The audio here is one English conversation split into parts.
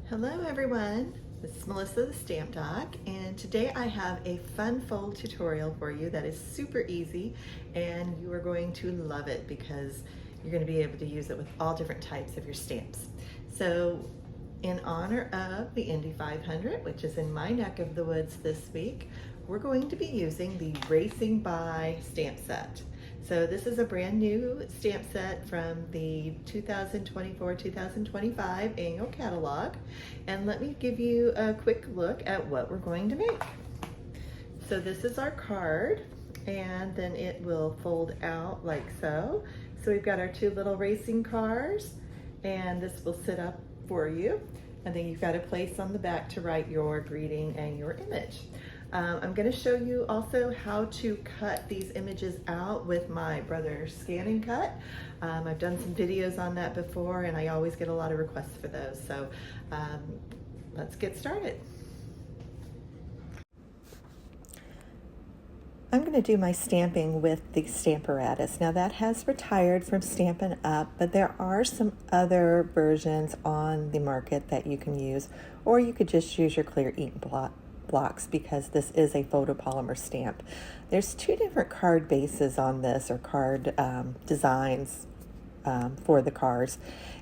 Hello everyone, this is Melissa the Stamp Doc, and today I have a fun fold tutorial for you that is super easy, and you are going to love it because you're going to be able to use it with all different types of your stamps. So in honor of the Indy 500, which is in my neck of the woods this week, we're going to be using the Racing By stamp set. So this is a brand new stamp set from the 2024-2025 annual catalog. And let me give you a quick look at what we're going to make. So this is our card, and then it will fold out like so. So we've got our two little racing cars, and this will sit up for you. And then you've got a place on the back to write your greeting and your image. I'm going to show you also how to cut these images out with my brother's scan and cut. I've done some videos on that before, and I always get a lot of requests for those. So let's get started. I'm going to do my stamping with the Stamparatus. Now that has retired from Stampin' Up, but there are some other versions on the market that you can use, or you could just use your clear ink blocks because this is a photopolymer stamp. There's two different card bases on this, or card designs for the cards,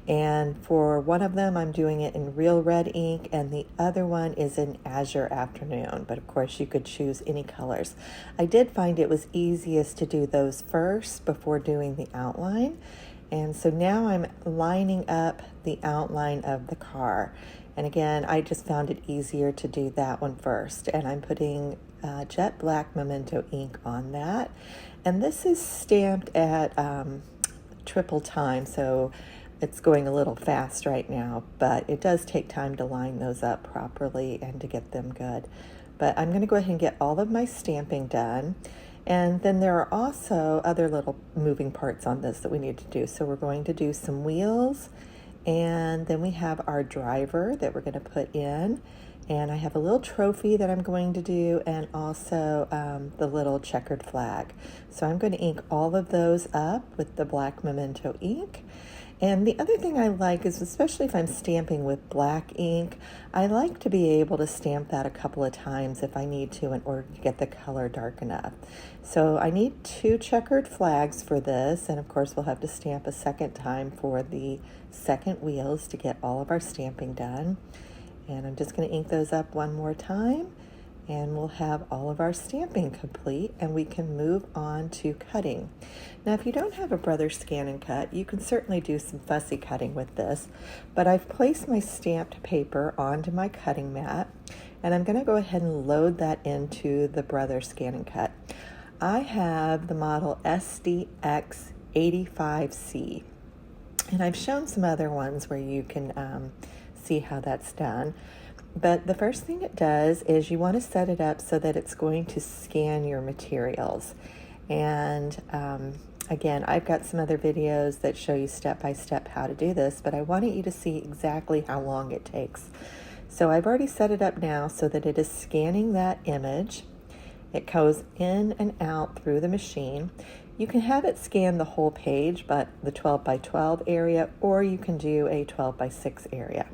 and for one of them I'm doing it in real red ink, and the other one is in Azure Afternoon, but of course you could choose any colors. I did find it was easiest to do those first before doing the outline, and so now I'm lining up the outline of the car. And again, I just found it easier to do that one first. And I'm putting jet black memento ink on that. And this is stamped at triple time, so it's going a little fast right now, but it does take time to line those up properly and to get them good. But I'm going to go ahead and get all of my stamping done. And then there are also other little moving parts on this that we need to do. So we're going to do some wheels, and then we have our driver that we're going to put in, and I have a little trophy that I'm going to do, and also the little checkered flag. So I'm going to ink all of those up with the black memento ink. And the other thing I like is, especially if I'm stamping with black ink, I like to be able to stamp that a couple of times if I need to in order to get the color dark enough. So I need two checkered flags for this, and of course we'll have to stamp a second time for the second wheels to get all of our stamping done. And I'm just going to ink those up one more time, and we'll have all of our stamping complete, and we can move on to cutting. Now, if you don't have a brother scan and cut, you can certainly do some fussy cutting with this, but I've placed my stamped paper onto my cutting mat, and I'm going to go ahead and load that into the brother scan and cut. I have the model SDX85C, and I've shown some other ones where you can see how that's done. But the first thing it does is you want to set it up so that it's going to scan your materials. And again, I've got some other videos that show you step by step how to do this, but I wanted you to see exactly how long it takes. So I've already set it up now so that it is scanning that image. It goes in and out through the machine. You can have it scan the whole page, but the 12 by 12 area, or you can do a 12 by 6 area.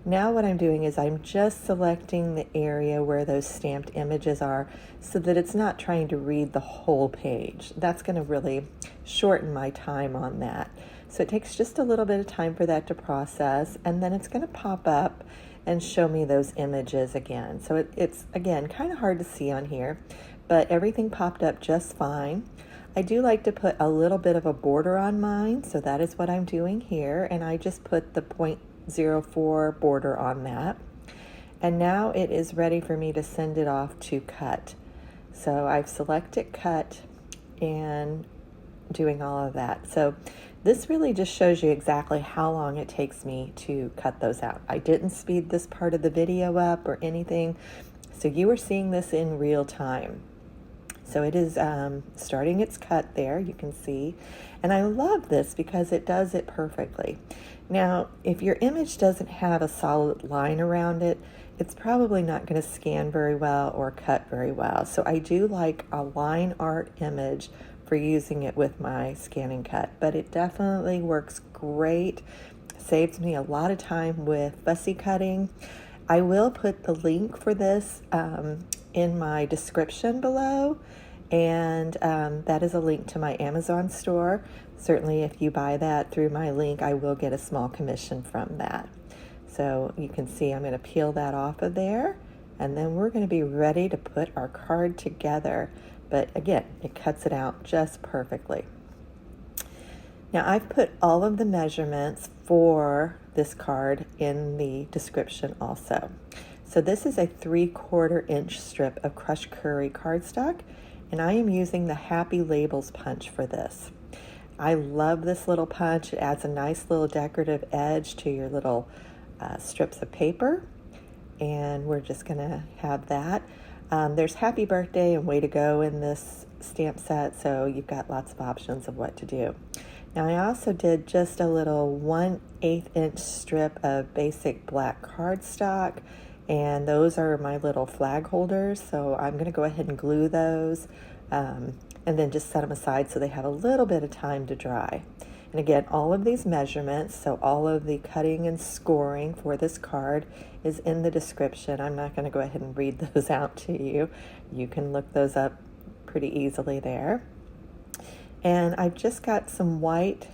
Now what I'm doing is I'm just selecting the area where those stamped images are so that it's not trying to read the whole page. That's going to really shorten my time on that. So it takes just a little bit of time for that to process, and then it's going to pop up and show me those images again. So it's again kind of hard to see on here, but everything popped up just fine. I do like to put a little bit of a border on mine, so that is what I'm doing here, and I just put the 0.04 border on that. And now it is ready for me to send it off to cut. So I've selected cut and doing all of that. So this really just shows you exactly how long it takes me to cut those out. I didn't speed this part of the video up or anything, so you are seeing this in real time. So it is starting its cut there, you can see. And I love this because it does it perfectly. Now, if your image doesn't have a solid line around it, it's probably not going to scan very well or cut very well. So I do like a line art image for using it with my scan and cut, but it definitely works great saves me a lot of time with fussy cutting. I will put the link for this in my description below, and that is a link to my Amazon store. Certainly if you buy that through my link, I will get a small commission from that. So you can see I'm going to peel that off of there, and then we're going to be ready to put our card together. But again, it cuts it out just perfectly. Now I've put all of the measurements for this card in the description also. So this is a 3/4 inch strip of crushed curry cardstock, and I am using the Happy Labels punch for this. I love this little punch. It adds a nice little decorative edge to your little strips of paper, and we're just gonna have that. There's Happy Birthday and Way to Go in this stamp set, so you've got lots of options of what to do. Now I also did just a little 1/8 inch strip of basic black cardstock, and those are my little flag holders, so I'm going to go ahead and glue those and then just set them aside so they have a little bit of time to dry. And again, all of these measurements, so all of the cutting and scoring for this card is in the description. I'm not going to go ahead and read those out to you. You can look those up pretty easily there. And I've just got some white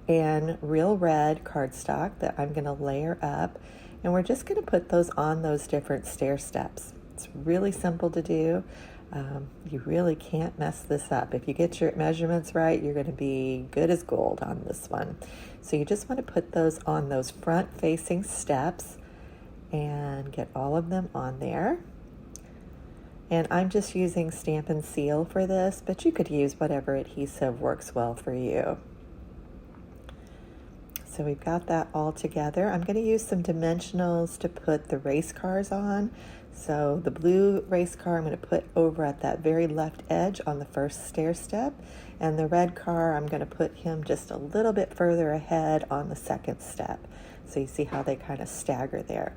and real red cardstock that I'm going to layer up, and we're just going to put those on those different stair steps. It's really simple to do. You really can't mess this up. If you get your measurements right, you're going to be good as gold on this one. So you just want to put those on those front facing steps and get all of them on there. And I'm just using Stampin' Seal for this, but you could use whatever adhesive works well for you. So we've got that all together. I'm going to use some dimensionals to put the race cars on. So the blue race car I'm going to put over at that very left edge on the first stair step, and the red car I'm going to put him just a little bit further ahead on the second step. So you see how they kind of stagger there.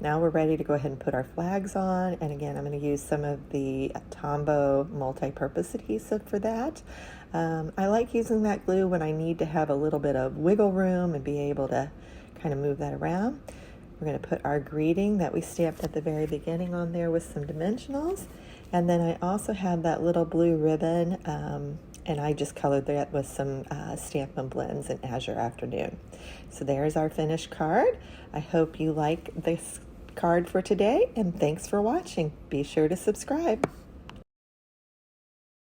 Now we're ready to go ahead and put our flags on, and again I'm going to use some of the Tombow multi-purpose adhesive for that. I like using that glue when I need to have a little bit of wiggle room and be able to kind of move that around. We're going to put our greeting that we stamped at the very beginning on there with some dimensionals, and then I also have that little blue ribbon, and I just colored that with some Stampin' Blends in Azure Afternoon. So there's our finished card. I hope you like this card for today, and thanks for watching. Be sure to subscribe.